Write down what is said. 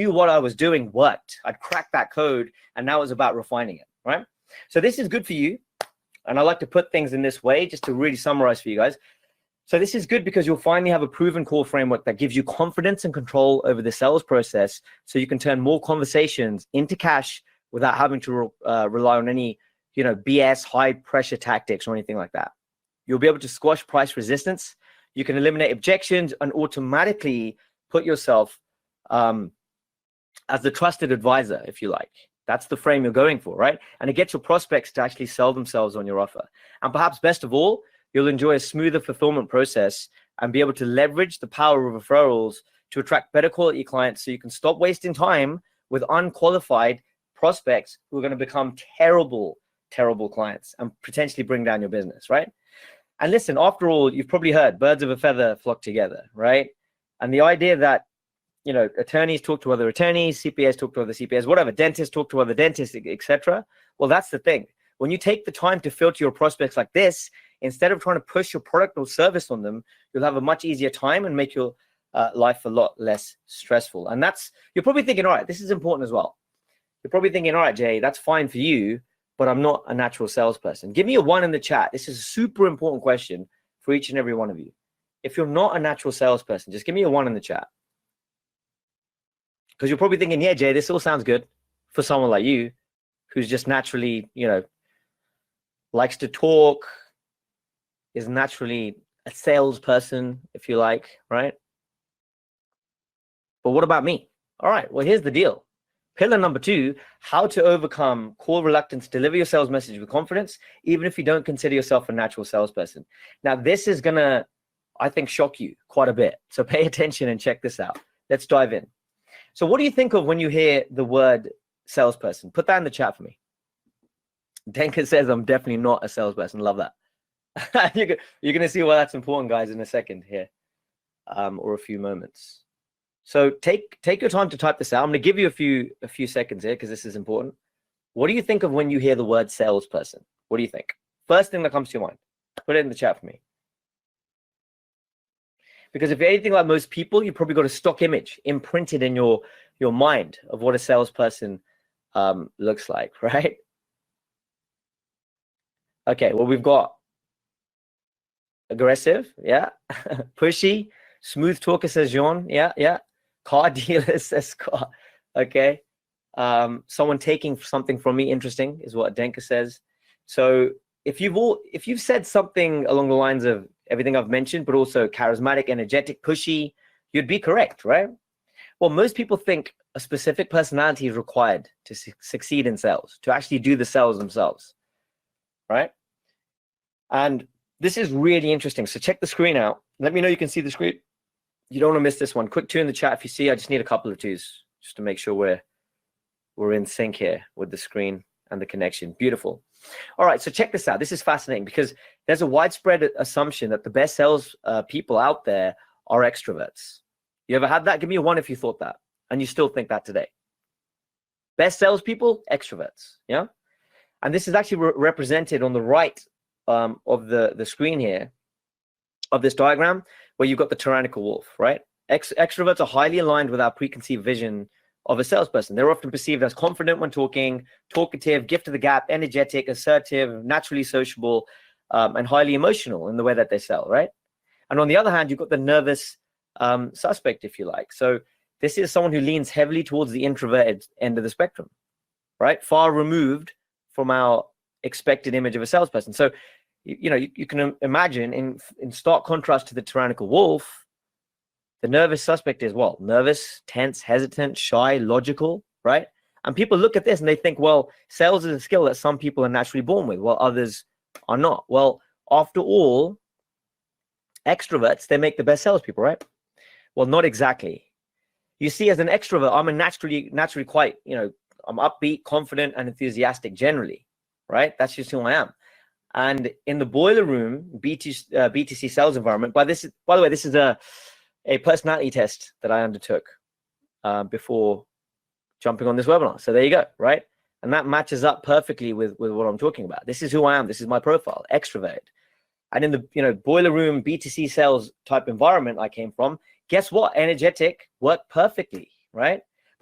knew what I was doing worked. I'd cracked that code, and now it was about refining it, right? So this is good for you. And I like to put things in this way just to really summarize for you guys. So this is good because you'll finally have a proven core framework that gives you confidence and control over the sales process, so you can turn more conversations into cash without having to rely on any, BS high pressure tactics or anything like that. You'll be able to squash price resistance. You can eliminate objections and automatically put yourself as the trusted advisor, if you like. That's the frame you're going for, right? And it gets your prospects to actually sell themselves on your offer. And perhaps best of all, you'll enjoy a smoother fulfillment process and be able to leverage the power of referrals to attract better quality clients, so you can stop wasting time with unqualified prospects who are going to become terrible clients and potentially bring down your business, right? And listen, after all, you've probably heard birds of a feather flock together, right? And the idea that attorneys talk to other attorneys, CPAs talk to other CPAs, whatever, dentists talk to other dentists, etc. Well, that's the thing. When you take the time to filter your prospects like this, instead of trying to push your product or service on them, you'll have a much easier time and make your life a lot less stressful. And you're probably thinking, all right, this is important as well. You're probably thinking, all right, Jay, that's fine for you, but I'm not a natural salesperson. Give me a 1 in the chat. This is a super important question for each and every one of you. If you're not a natural salesperson, just give me a 1 in the chat. Because you're probably thinking, yeah, Jay, this all sounds good for someone like you who's just naturally, likes to talk, is naturally a salesperson, if you like, right? But what about me? All right, well, here's the deal. Pillar number 2, how to overcome core reluctance, deliver your sales message with confidence, even if you don't consider yourself a natural salesperson. Now, this is going to, I think, shock you quite a bit. So pay attention and check this out. Let's dive in. So what do you think of when you hear the word salesperson? Put that in the chat for me. Denka says, I'm definitely not a salesperson. Love that. You're going to see why that's important, guys, in a second here, or a few moments. So take your time to type this out. I'm going to give you a few seconds here because this is important. What do you think of when you hear the word salesperson? What do you think? First thing that comes to your mind. Put it in the chat for me. Because if you're anything like most people, you probably got a stock image imprinted in your mind of what a salesperson looks like, right? Okay, well, we've got aggressive, yeah. Pushy, smooth talker, says Jean, yeah. Car dealer, says Scott, okay. Someone taking something from me, interesting, is what Denka says. So if you've said something along the lines of everything I've mentioned, but also charismatic, energetic, pushy, you'd be correct, right? Well, most people think a specific personality is required to succeed in sales, to actually do the sales themselves, right? And this is really interesting. So check the screen out. Let me know you can see the screen. You don't want to miss this one. Quick 2 in the chat if you see. I just need a couple of 2s just to make sure we're in sync here with the screen and the connection. Beautiful. All right, so check this out. This is fascinating because there's a widespread assumption that the best sales people out there are extroverts. You ever had that? Give me a 1 if you thought that, and you still think that today. Best salespeople, extroverts, yeah? And this is actually represented on the right of the screen here, of this diagram, where you've got the tyrannical wolf, right? Extroverts are highly aligned with our preconceived vision of a salesperson. They're often perceived as confident when talking, talkative, gift of the gab, energetic, assertive, naturally sociable, and highly emotional in the way that they sell, right? And on the other hand, you've got the nervous suspect, if you like. So this is someone who leans heavily towards the introverted end of the spectrum, right? Far removed from our expected image of a salesperson. So, you can imagine in stark contrast to the tyrannical wolf, the nervous suspect is, well, nervous, tense, hesitant, shy, logical, right? And people look at this and they think, well, sales is a skill that some people are naturally born with, while others are not. Well, after all, extroverts, they make the best salespeople, right? Well, not exactly. You see, as an extrovert, I'm a naturally quite, I'm upbeat, confident, and enthusiastic generally, right? That's just who I am. And in the boiler room, BTC sales environment, by the way, this is a personality test that I undertook before jumping on this webinar. So there you go, right? And that matches up perfectly with what I'm talking about. This is who I am. This is my profile, extrovert. And in the boiler room BTC sales type environment I came from, guess what? Energetic worked perfectly, right?